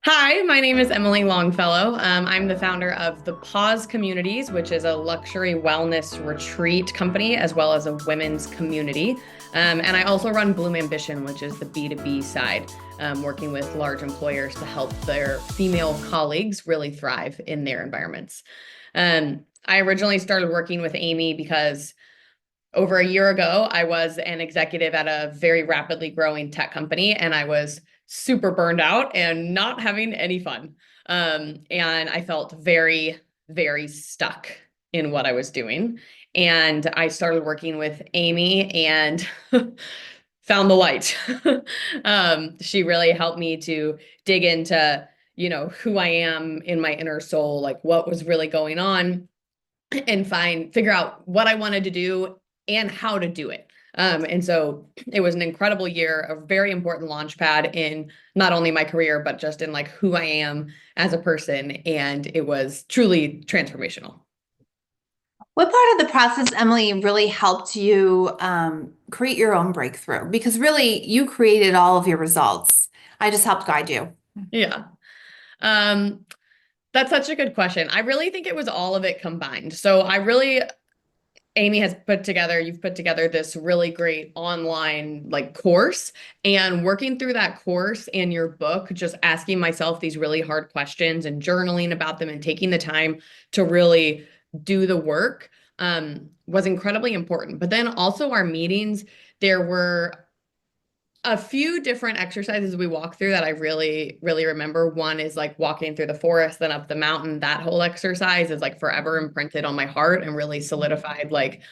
Hi, my name is Emily Longfellow. I'm the founder of the Pause Communities, which is a luxury wellness retreat company, as well as a women's community. And I also run Bloom Ambition, which is the B2B side, working with large employers to help their female colleagues really thrive in their environments. I originally started working with Amy because over a year ago, I was an executive at a very rapidly growing tech company, and I was super burned out and not having any fun. And I felt very, very stuck in what I was doing. And I started working with Amy and found the light. She really helped me to dig into, who I am in my inner soul, like what was really going on and figure out what I wanted to do and how to do it. And so it was an incredible year, a very important launch pad in not only my career, but just in like who I am as a person. And it was truly transformational. What part of the process, Emily, really helped you create your own breakthrough? Because really, you created all of your results. I just helped guide you. Yeah. Um, that's such a good question. I really think it was all of it combined. Amy you've put together this really great online like course, and working through that course and your book, just asking myself these really hard questions and journaling about them and taking the time to really do the work was incredibly important. But then also our meetings, there were a few different exercises we walk through that I really, really remember. One is like walking through the forest, then up the mountain. That whole exercise is like forever imprinted on my heart and really solidified like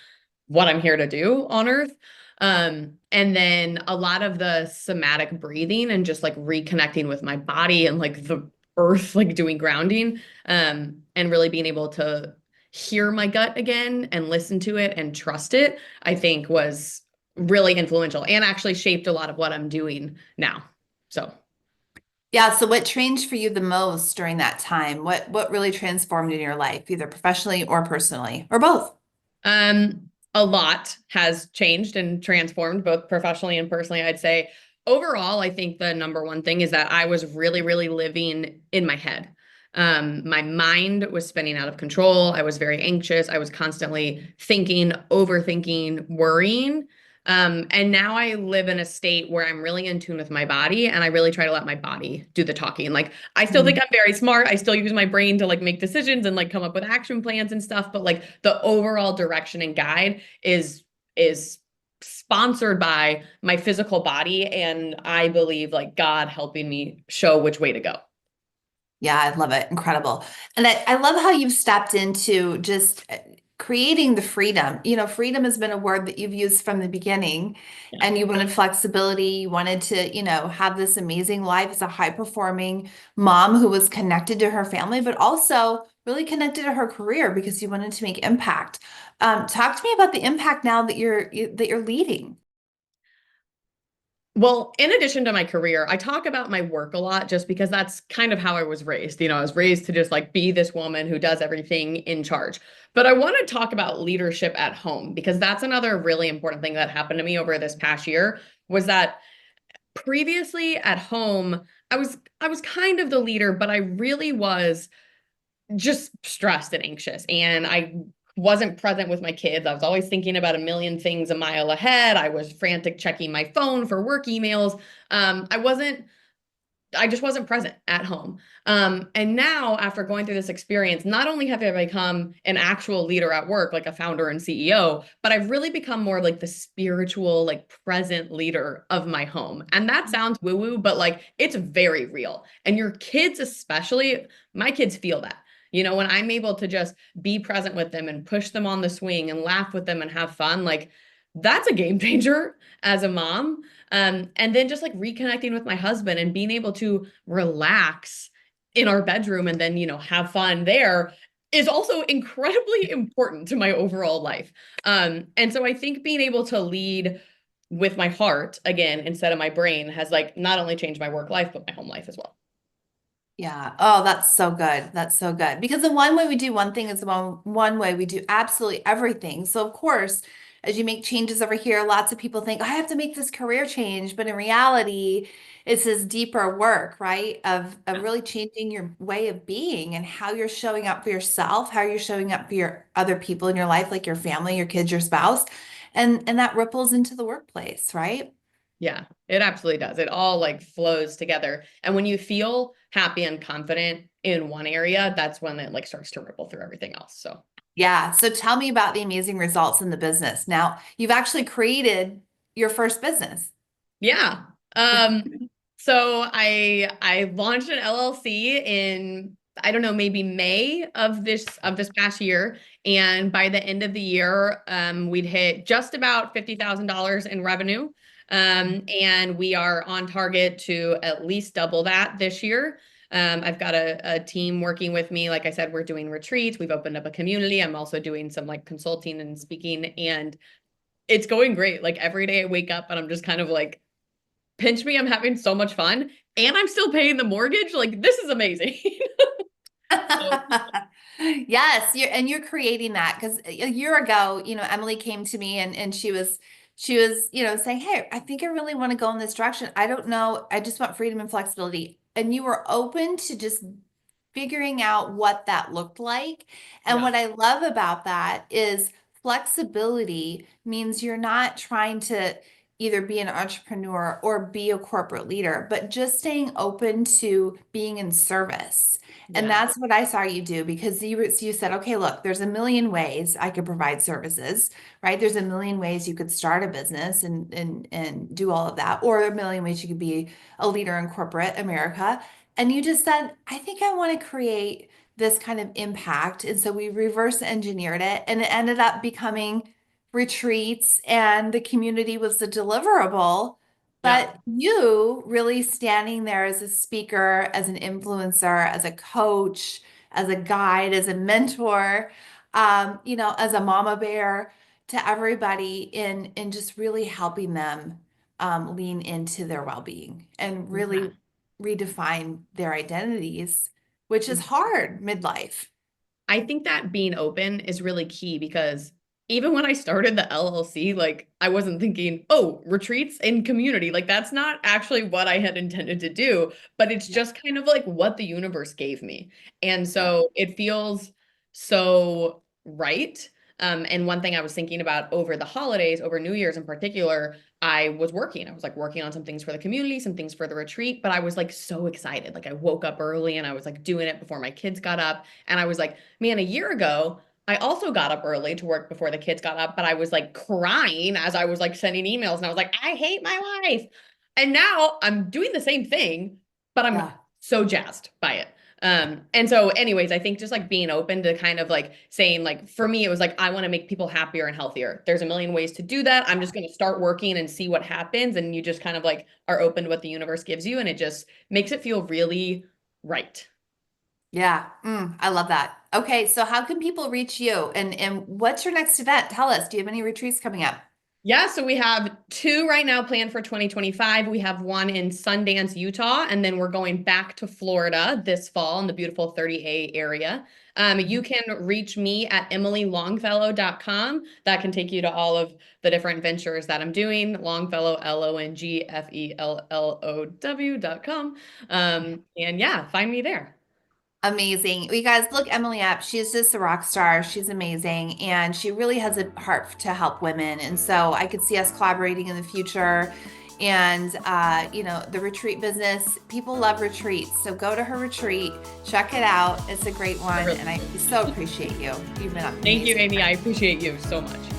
what I'm here to do on earth. And then a lot of the somatic breathing and just like reconnecting with my body and like the earth, like doing grounding, and really being able to hear my gut again and listen to it and trust it, I think was really influential and actually shaped a lot of what I'm doing now. So, Yeah, so what changed for you the most during that time? What really transformed in your life, either professionally or personally, or both? a lot has changed and transformed both professionally and personally. I'd say overall, I think the number one thing is that I was really, really living in my head. My mind was spinning out of control. I was very anxious. I was constantly thinking, overthinking, worrying. And now I live in a state where I'm really in tune with my body and I really try to let my body do the talking. Like I still think I'm very smart. I still use my brain to like make decisions and like come up with action plans and stuff, but like the overall direction and guide is sponsored by my physical body, and I believe like God helping me show which way to go. Yeah, I love it. Incredible. And I love how you've stepped into just creating the freedom. You know, freedom has been a word that you've used from the beginning, Yeah. and you wanted flexibility. You wanted to, have this amazing life as a high performing mom who was connected to her family, but also really connected to her career because you wanted to make impact. Talk to me about the impact now that you're leading. Well, in addition to my career, I talk about my work a lot just because that's kind of how I was raised. I was raised to just like be this woman who does everything in charge. But I want to talk about leadership at home because that's another really important thing that happened to me over this past year was that previously at home, I was kind of the leader, but I really was just stressed and anxious. And I wasn't present with my kids. I was always thinking about a million things a mile ahead. I was frantic checking my phone for work emails. I just wasn't present at home. And now, after going through this experience, not only have I become an actual leader at work, like a founder and CEO, but I've really become more like the spiritual, like present leader of my home. And that sounds woo woo, but like it's very real. And your kids, especially, my kids feel that. When I'm able to just be present with them and push them on the swing and laugh with them and have fun, like that's a game changer as a mom. And then just like reconnecting with my husband and being able to relax in our bedroom and then, have fun there is also incredibly important to my overall life. And so I think being able to lead with my heart again instead of my brain has like not only changed my work life, but my home life as well. Yeah. Oh, that's so good. That's so good. Because the one way we do one thing is the one way we do absolutely everything. So of course, as you make changes over here, lots of people think, I have to make this career change. But in reality, it's this deeper work, right? Of Yeah. really changing your way of being and how you're showing up for yourself, how you're showing up for your other people in your life, like your family, your kids, your spouse. And that ripples into the workplace, right? Yeah, it absolutely does. It all like flows together. And when you feel happy and confident in one area, that's when it like starts to ripple through everything else. So Yeah. So tell me about the amazing results in the business. Now, you've actually created your first business. yeah. Um, so I launched an LLC in, I don't know, maybe May of this past year. And by the end of the year, we'd hit just about $50,000 in revenue. And we are on target to at least double that this year. I've got a team working with me. Like I said, we're doing retreats. We've opened up a community. I'm also doing some like consulting and speaking, and it's going great. Like every day I wake up and I'm just kind of like, pinch me, I'm having so much fun, and I'm still paying the mortgage. Like this is amazing. So, Yes, you're creating that because a year ago, Emily came to me and she was, saying, "Hey, I think I really want to go in this direction. I don't know. I just want freedom and flexibility." And you were open to just figuring out what that looked like. And yeah, what I love about that is flexibility means you're not trying to either be an entrepreneur or be a corporate leader, but just staying open to being in service. And yeah, that's what I saw you do because you said, okay, look, there's a million ways I could provide services, right? There's a million ways you could start a business and do all of that, or a million ways you could be a leader in corporate America. And you just said, I think I want to create this kind of impact. And so we reverse engineered it and it ended up becoming retreats and the community was the deliverable. yeah, But you really standing there as a speaker, as an influencer, as a coach, as a guide, as a mentor, as a mama bear to everybody in just really helping them lean into their well-being and yeah. really redefine their identities, which is hard midlife. I think that being open is really key because even when I started the LLC, like I wasn't thinking, oh, retreats in community. Like that's not actually what I had intended to do, but it's Yeah. just kind of like what the universe gave me. And Yeah. so it feels so right. And one thing I was thinking about over the holidays, over New Year's in particular, I was working. I was like working on some things for the community, some things for the retreat, but I was like so excited. Like I woke up early and I was like doing it before my kids got up. And I was like, man, a year ago, I also got up early to work before the kids got up, but I was like crying as I was like sending emails and I was like, I hate my life. And now I'm doing the same thing, but I'm Yeah. so jazzed by it. And so anyways, I think just like being open to kind of like saying like for me, it was like I want to make people happier and healthier. There's a million ways to do that. I'm just going to start working and see what happens. And you just kind of like are open to what the universe gives you. And it just makes it feel really right. Yeah. I love that. Okay, so how can people reach you and what's your next event? Tell us. Do you have any retreats coming up? Yeah, so we have two right now planned for 2025. We have one in Sundance, Utah, and then we're going back to Florida this fall in the beautiful 30A area. You can reach me at emilylongfellow.com. That can take you to all of the different ventures that I'm doing. Longfellow, Longfellow.com. And yeah, find me there. Amazing. Well, you guys look Emily up. She's just a rock star. She's amazing. And she really has a heart to help women. And so I could see us collaborating in the future. And, the retreat business, people love retreats. So go to her retreat, check it out. It's a great I one. really And I so appreciate you. You've been Thank you, amazing. Amy. I appreciate you so much.